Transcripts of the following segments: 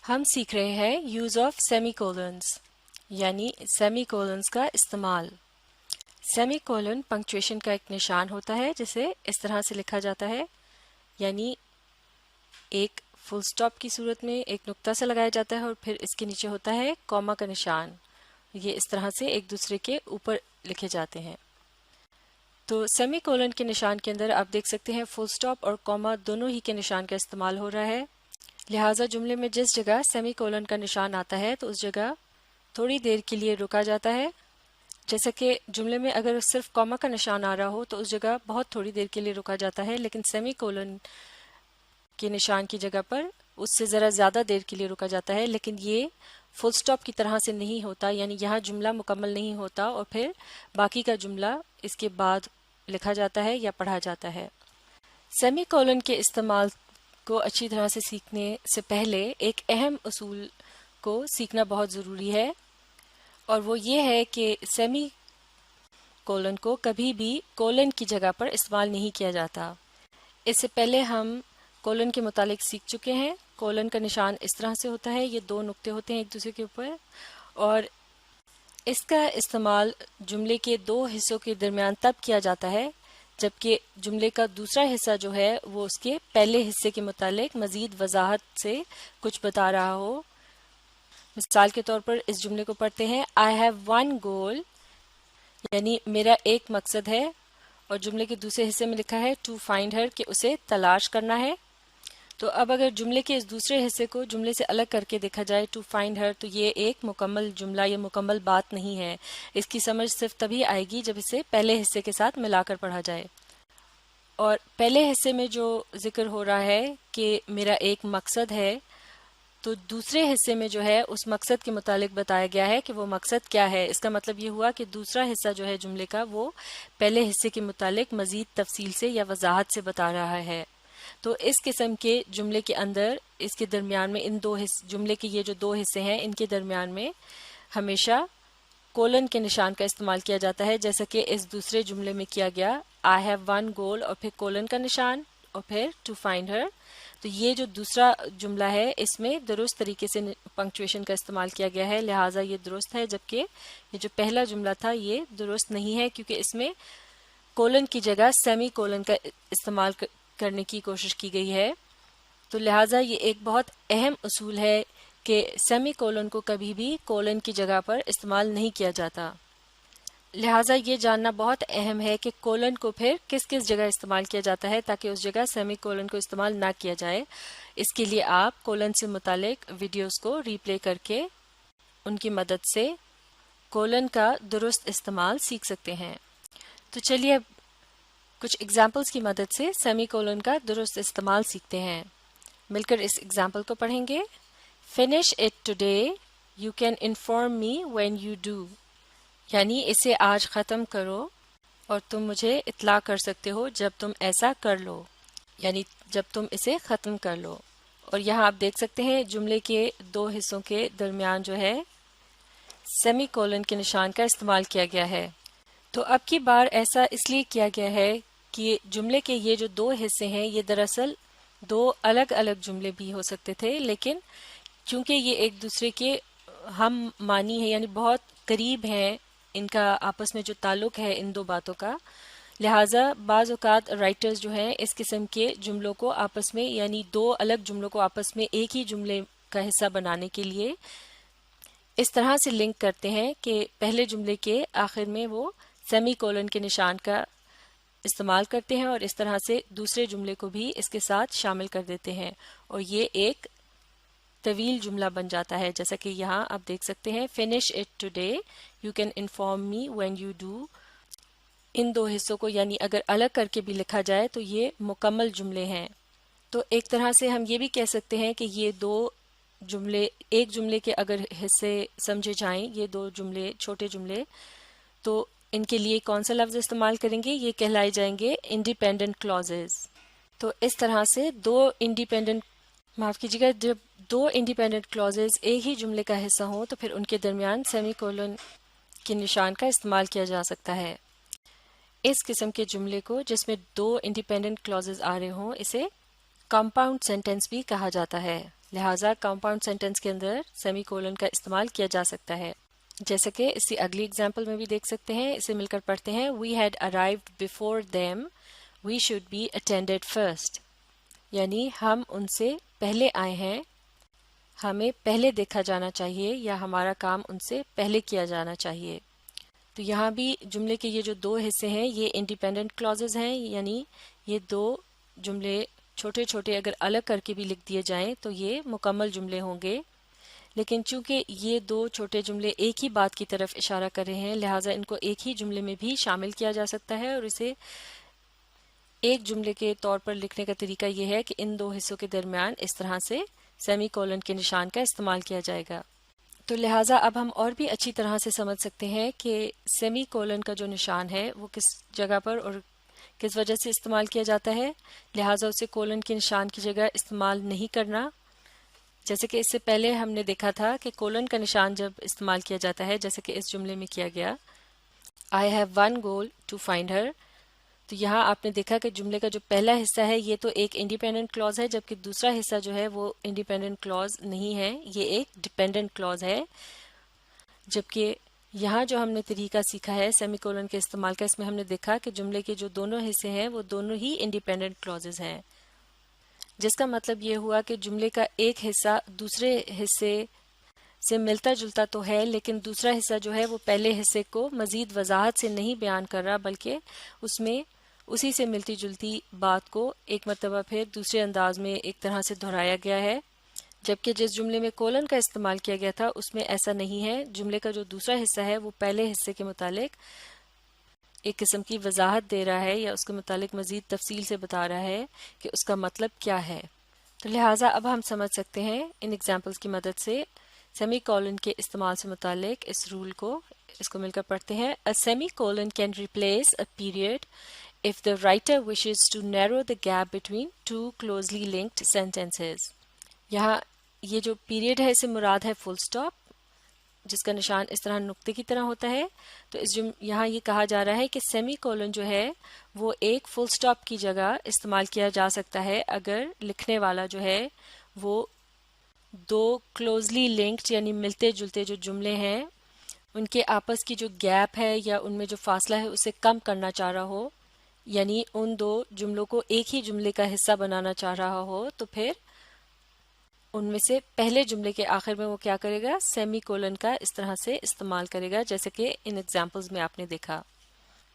ہم سیکھ رہے ہیں یوز آف سیمی کولنس یعنی سیمی کولنس کا استعمال۔ سیمی کولن پنکچویشن کا ایک نشان ہوتا ہے جسے اس طرح سے لکھا جاتا ہے، یعنی ایک فل سٹاپ کی صورت میں ایک نقطہ سے لگایا جاتا ہے اور پھر اس کے نیچے ہوتا ہے کوما کا نشان۔ یہ اس طرح سے ایک دوسرے کے اوپر لکھے جاتے ہیں۔ تو سیمی کولن کے نشان کے اندر آپ دیکھ سکتے ہیں فل سٹاپ اور کوما دونوں ہی کے نشان کا استعمال ہو رہا ہے، لہٰذا جملے میں جس جگہ سیمی کولن کا نشان آتا ہے تو اس جگہ تھوڑی دیر کے لیے رکا جاتا ہے، جیسا کہ جملے میں اگر صرف کوما کا نشان آ رہا ہو تو اس جگہ بہت تھوڑی دیر کے لیے رکا جاتا ہے، لیکن سیمی کولن کے نشان کی جگہ پر اس سے ذرا زیادہ دیر کے لیے رکا جاتا ہے، لیکن یہ فل سٹاپ کی طرح سے نہیں ہوتا، یعنی یہاں جملہ مکمل نہیں ہوتا اور پھر باقی کا جملہ اس کے بعد لکھا جاتا ہے یا پڑھا جاتا ہے۔ سیمی کولن کے استعمال کو اچھی طرح سے سیکھنے سے پہلے ایک اہم اصول کو سیکھنا بہت ضروری ہے، اور وہ یہ ہے کہ سیمی کولن کو کبھی بھی کولن کی جگہ پر استعمال نہیں کیا جاتا۔ اس سے پہلے ہم کولن کے متعلق سیکھ چکے ہیں۔ کولن کا نشان اس طرح سے ہوتا ہے، یہ دو نقطے ہوتے ہیں ایک دوسرے کے اوپر، اور اس کا استعمال جملے کے دو حصوں کے درمیان تب کیا جاتا ہے جبکہ جملے کا دوسرا حصہ جو ہے وہ اس کے پہلے حصے کے متعلق مزید وضاحت سے کچھ بتا رہا ہو۔ مثال کے طور پر اس جملے کو پڑھتے ہیں I have one goal، یعنی میرا ایک مقصد ہے، اور جملے کے دوسرے حصے میں لکھا ہے to find her کہ اسے تلاش کرنا ہے۔ تو اب اگر جملے کے اس دوسرے حصے کو جملے سے الگ کر کے دیکھا جائے to find her، تو یہ ایک مکمل جملہ یا مکمل بات نہیں ہے۔ اس کی سمجھ صرف تبھی آئے گی جب اسے پہلے حصے کے ساتھ ملا کر پڑھا جائے۔ اور پہلے حصے میں جو ذکر ہو رہا ہے کہ میرا ایک مقصد ہے، تو دوسرے حصے میں جو ہے اس مقصد کے متعلق بتایا گیا ہے کہ وہ مقصد کیا ہے۔ اس کا مطلب یہ ہوا کہ دوسرا حصہ جو ہے جملے کا وہ پہلے حصے کے متعلق مزید تفصیل سے یا وضاحت سے بتا رہا ہے۔ تو اس قسم کے جملے کے اندر اس کے درمیان میں ان دو جملے کے یہ جو دو حصے ہیں ان کے درمیان میں ہمیشہ کولن کے نشان کا استعمال کیا جاتا ہے، جیسا کہ اس دوسرے جملے میں کیا گیا I have one goal اور پھر کولن کا نشان اور پھر to find her۔ تو یہ جو دوسرا جملہ ہے اس میں درست طریقے سے پنکچویشن کا استعمال کیا گیا ہے، لہٰذا یہ درست ہے، جبکہ یہ جو پہلا جملہ تھا یہ درست نہیں ہے کیونکہ اس میں کولن کی جگہ سیمی کولن کا استعمال کرنے کی کوشش کی گئی ہے۔ تو لہٰذا یہ ایک بہت اہم اصول ہے کہ سیمی کولن کو کبھی بھی کولن کی جگہ پر استعمال نہیں کیا جاتا۔ لہٰذا یہ جاننا بہت اہم ہے کہ کولن کو پھر کس کس جگہ استعمال کیا جاتا ہے تاکہ اس جگہ سیمی کولن کو استعمال نہ کیا جائے۔ اس کے لیے آپ کولن سے متعلق ویڈیوز کو ری پلے کر کے ان کی مدد سے کولن کا درست استعمال سیکھ سکتے ہیں۔ تو چلیے اب کچھ ایگزامپلس کی مدد سے سیمی کولن کا درست استعمال سیکھتے ہیں۔ مل کر اس ایگزامپل کو پڑھیں گے۔ Finish it today, you can inform me when you do، یعنی اسے آج ختم کرو اور تم مجھے اطلاع کر سکتے ہو جب تم ایسا کر لو، یعنی جب تم اسے ختم کر لو۔ اور یہاں آپ دیکھ سکتے ہیں جملے کے دو حصوں کے درمیان جو ہے سیمی کولن کے نشان کا استعمال کیا گیا ہے۔ تو اب کی بار ایسا اس لیے کیا گیا ہے کہ جملے کے یہ جو دو حصے ہیں یہ دراصل دو الگ الگ جملے بھی ہو سکتے تھے، لیکن چونکہ یہ ایک دوسرے کے ہم معنی ہیں، یعنی بہت قریب ہیں، ان کا آپس میں جو تعلق ہے ان دو باتوں کا، لہٰذا بعض اوقات رائٹرز جو ہیں اس قسم کے جملوں کو آپس میں، یعنی دو الگ جملوں کو آپس میں ایک ہی جملے کا حصہ بنانے کے لیے اس طرح سے لنک کرتے ہیں کہ پہلے جملے کے آخر میں وہ سیمی کولن کے نشان کا استعمال کرتے ہیں اور اس طرح سے دوسرے جملے کو بھی اس کے ساتھ شامل کر دیتے ہیں، اور یہ ایک طویل جملہ بن جاتا ہے، جیسا کہ یہاں آپ دیکھ سکتے ہیں Finish it today, you can inform me when you do۔ ان دو حصوں کو یعنی اگر الگ کر کے بھی لکھا جائے تو یہ مکمل جملے ہیں۔ تو ایک طرح سے ہم یہ بھی کہہ سکتے ہیں کہ یہ دو جملے، ایک جملے کے اگر حصے سمجھے جائیں، یہ دو جملے چھوٹے جملے، تو ان کے لیے کون سا لفظ استعمال کریں گے؟ یہ کہلائے جائیں گے انڈیپینڈنٹ کلازز۔ تو اس طرح سے جب دو انڈیپینڈنٹ کلازز ایک ہی جملے کا حصہ ہوں تو پھر ان کے درمیان سیمی کولن کے نشان کا استعمال کیا جا سکتا ہے۔ اس قسم کے جملے کو جس میں دو انڈیپینڈنٹ کلازز آ رہے ہوں اسے کمپاؤنڈ سینٹینس بھی کہا جاتا ہے۔ لہٰذا کمپاؤنڈ سینٹنس کے اندر سیمی کولن کا استعمال کیا جا سکتا ہے. جیسے کہ اس کی اگلی اگزامپل میں بھی دیکھ سکتے ہیں. اسے مل کر پڑھتے ہیں. We had arrived before them. We should be attended first. یعنی ہم ان سے پہلے آئے ہیں، ہمیں پہلے دیکھا جانا چاہیے یا ہمارا کام ان سے پہلے کیا جانا چاہیے. تو یہاں بھی جملے کے یہ جو دو حصے ہیں یہ انڈیپینڈنٹ کلازز ہیں، یعنی یہ دو جملے چھوٹے چھوٹے اگر الگ کر کے بھی لکھ دیے جائیں تو یہ مکمل جملے ہوں گے. لیکن چونکہ یہ دو چھوٹے جملے ایک ہی بات کی طرف اشارہ کر رہے ہیں لہٰذا ان کو ایک ہی جملے میں بھی شامل کیا جا سکتا ہے، اور اسے ایک جملے کے طور پر لکھنے کا طریقہ یہ ہے کہ ان دو حصوں کے درمیان اس طرح سے سیمی کولن کے نشان کا استعمال کیا جائے گا. تو لہٰذا اب ہم اور بھی اچھی طرح سے سمجھ سکتے ہیں کہ سیمی کولن کا جو نشان ہے وہ کس جگہ پر اور کس وجہ سے استعمال کیا جاتا ہے. لہٰذا اسے کولن کے نشان کی جگہ استعمال نہیں کرنا. جیسے کہ اس سے پہلے ہم نے دیکھا تھا کہ کولن کا نشان جب استعمال کیا جاتا ہے جیسے کہ اس جملے میں کیا گیا I have one goal to find her. تو یہاں آپ نے دیکھا کہ جملے کا جو پہلا حصہ ہے یہ تو ایک انڈیپینڈنٹ کلوز ہے، جبکہ دوسرا حصہ جو ہے وہ انڈیپینڈنٹ کلوز نہیں ہے، یہ ایک ڈیپینڈنٹ کلوز ہے. جبکہ یہاں جو ہم نے طریقہ سیکھا ہے سیمی کولن کے استعمال کا، اس میں ہم نے دیکھا کہ جملے کے جو دونوں حصے ہیں وہ دونوں ہی انڈیپینڈنٹ کلوزز ہیں، جس کا مطلب یہ ہوا کہ جملے کا ایک حصہ دوسرے حصے سے ملتا جلتا تو ہے لیکن دوسرا حصہ جو ہے وہ پہلے حصے کو مزید وضاحت سے نہیں بیان کر رہا، بلکہ اس میں اسی سے ملتی جلتی بات کو ایک مرتبہ پھر دوسرے انداز میں ایک طرح سے دہرایا گیا ہے. جبکہ جس جملے میں کولن کا استعمال کیا گیا تھا اس میں ایسا نہیں ہے. جملے کا جو دوسرا حصہ ہے وہ پہلے حصے کے متعلق ایک قسم کی وضاحت دے رہا ہے یا اس کے متعلق مزید تفصیل سے بتا رہا ہے کہ اس کا مطلب کیا ہے. تو لہٰذا اب ہم سمجھ سکتے ہیں ان ایگزامپلس کی مدد سے سیمی کولن کے استعمال سے متعلق اس رول کو. اس کو مل کر پڑھتے ہیں. A semicolon can replace a period if the writer wishes to narrow the gap between two closely linked sentences. یہاں یہ جو پیریڈ ہے اسے مراد ہے فل سٹاپ، جس کا نشان اس طرح نقطے کی طرح ہوتا ہے. تو یہاں یہ کہا جا رہا ہے کہ سیمی کولن جو ہے وہ ایک فل سٹاپ کی جگہ استعمال کیا جا سکتا ہے اگر لکھنے والا جو ہے وہ دو کلوزلی لنکڈ یعنی ملتے جلتے جو جملے ہیں ان کے آپس کی جو گیپ ہے یا ان میں جو فاصلہ ہے اسے کم کرنا چاہ رہا ہو، یعنی ان دو جملوں کو ایک ہی جملے کا حصہ بنانا چاہ رہا ہو، تو پھر ان میں سے پہلے جملے کے آخر میں وہ کیا کرے گا، سیمی کولن کا اس طرح سے استعمال کرے گا جیسے کہ ان ایگزامپلز میں آپ نے دیکھا.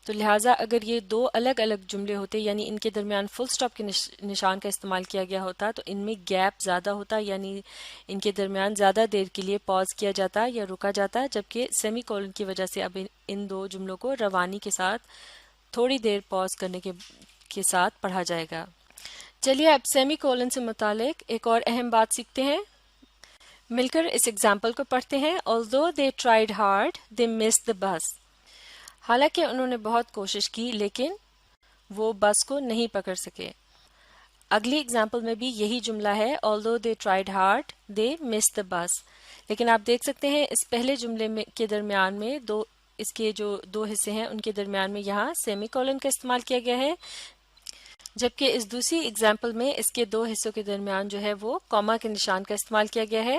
تو لہٰذا اگر یہ دو الگ الگ جملے ہوتے یعنی ان کے درمیان فل سٹاپ کے نشان کا استعمال کیا گیا ہوتا تو ان میں گیپ زیادہ ہوتا، یعنی ان کے درمیان زیادہ دیر کے لیے پاز کیا جاتا یا رکا جاتا، جبکہ سیمی کولن کی وجہ سے اب ان دو جملوں کو روانی کے ساتھ تھوڑی دیر پاز کرنے کے ساتھ پڑھا جائے گا. چلیے اب سیمی کولن سے متعلق ایک اور اہم بات سیکھتے ہیں. مل کر اس ایگزامپل کو پڑھتے ہیں. Although they tried hard, they missed the bus. حالانکہ انہوں نے بہت کوشش کی لیکن وہ بس کو نہیں پکڑ سکے. اگلی ایگزامپل میں بھی یہی جملہ ہے although they tried hard, they missed the bus. لیکن آپ دیکھ سکتے ہیں اس پہلے جملے کے درمیان میں اس کے جو دو حصے ہیں ان کے درمیان میں یہاں سیمی کولن کا استعمال کیا گیا ہے، جبکہ اس دوسری ایگزامپل میں اس کے دو حصوں کے درمیان جو ہے وہ کاما کے نشان کا استعمال کیا گیا ہے.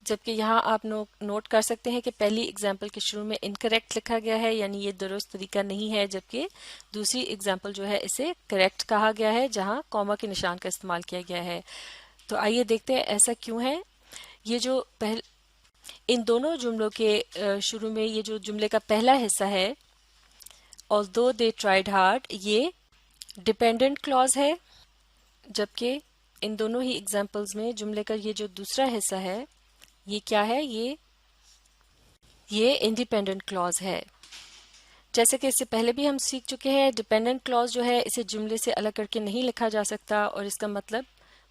جبکہ یہاں آپ نوٹ کر سکتے ہیں کہ پہلی ایگزامپل کے شروع میں انکریکٹ لکھا گیا ہے، یعنی یہ درست طریقہ نہیں ہے، جبکہ دوسری ایگزامپل جو ہے اسے کریکٹ کہا گیا ہے جہاں کاما کے نشان کا استعمال کیا گیا ہے. تو آئیے دیکھتے ہیں ایسا کیوں ہے. یہ جو ان دونوں جملوں کے شروع میں یہ جو جملے کا پہلا حصہ ہے although they tried hard، یہ ڈیپینڈنٹ کلوز ہے، جبکہ ان دونوں ہی ایگزامپلز میں جملے کا یہ جو دوسرا حصہ ہے یہ کیا ہے، یہ انڈیپینڈنٹ کلوز ہے. جیسے کہ اس سے پہلے بھی ہم سیکھ چکے ہیں ڈیپینڈنٹ کلوز جو ہے اسے جملے سے الگ کر کے نہیں لکھا جا سکتا اور اس کا مطلب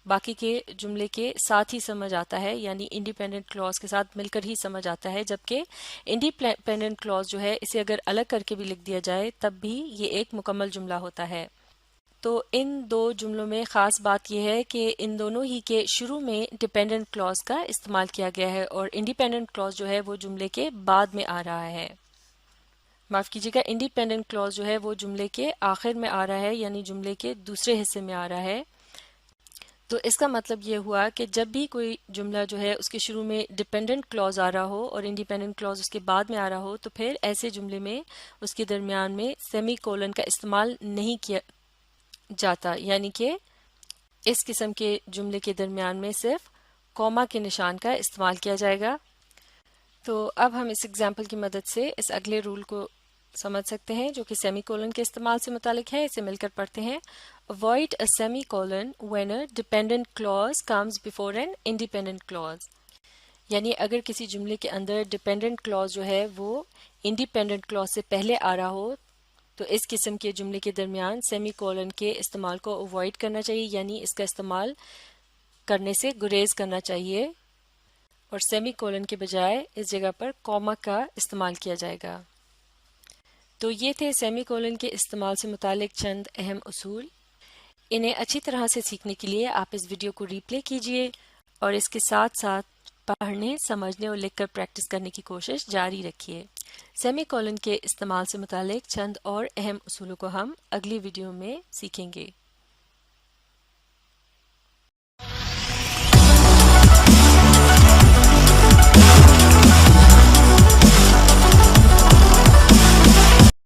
باقی کے جملے کے ساتھ ہی سمجھ آتا ہے، یعنی انڈیپینڈنٹ کلوز کے ساتھ مل کر ہی سمجھ آتا ہے. جبکہ انڈیپینڈنٹ کلوز جو ہے اسے اگر الگ کر کے بھی لکھ دیا جائے تب بھی یہ ایک مکمل جملہ ہوتا ہے. تو ان دو جملوں میں خاص بات یہ ہے کہ ان دونوں ہی کے شروع میں ڈیپینڈنٹ کلوز کا استعمال کیا گیا ہے اور انڈیپینڈنٹ کلوز جو ہے وہ جملے کے بعد میں آ رہا ہے. معاف کیجیے گا، انڈیپینڈنٹ کلوز جو ہے وہ جملے کے آخر میں آ رہا ہے، یعنی جملے کے دوسرے حصے میں آ رہا ہے. تو اس کا مطلب یہ ہوا کہ جب بھی کوئی جملہ جو ہے اس کے شروع میں ڈیپینڈنٹ کلوز آ رہا ہو اور انڈیپینڈنٹ کلوز اس کے بعد میں آ رہا ہو تو پھر ایسے جملے میں اس کے درمیان میں سیمی کولن کا استعمال نہیں کیا جاتا، یعنی کہ اس قسم کے جملے کے درمیان میں صرف کوما کے نشان کا استعمال کیا جائے گا۔ تو اب ہم اس ایگزامپل کی مدد سے اس اگلے رول کو سمجھ سکتے ہیں جو کہ سیمی کولن کے استعمال سے متعلق ہے۔ اسے مل کر پڑھتے ہیں۔ Avoid a semicolon when a dependent clause comes before an independent clause۔ یعنی اگر کسی جملے کے اندر ڈیپینڈنٹ کلوز جو ہے وہ انڈیپینڈنٹ کلوز سے پہلے آ رہا ہو تو اس قسم کے جملے کے درمیان سیمی کولن کے استعمال کو اوائڈ کرنا چاہیے، یعنی اس کا استعمال کرنے سے گریز کرنا چاہیے اور سیمی کولن کے بجائے اس جگہ پر کوما کا استعمال کیا جائے گا۔ تو یہ تھے سیمی کولن کے استعمال سے متعلق چند اہم اصول۔ انہیں اچھی طرح سے سیکھنے کے لیے آپ اس ویڈیو کو ری پلے کیجئے اور اس کے ساتھ ساتھ پڑھنے، سمجھنے اور لکھ کر پریکٹس کرنے کی کوشش جاری رکھیے۔ سیمی کولن کے استعمال سے متعلق چند اور اہم اصولوں کو ہم اگلی ویڈیو میں سیکھیں گے۔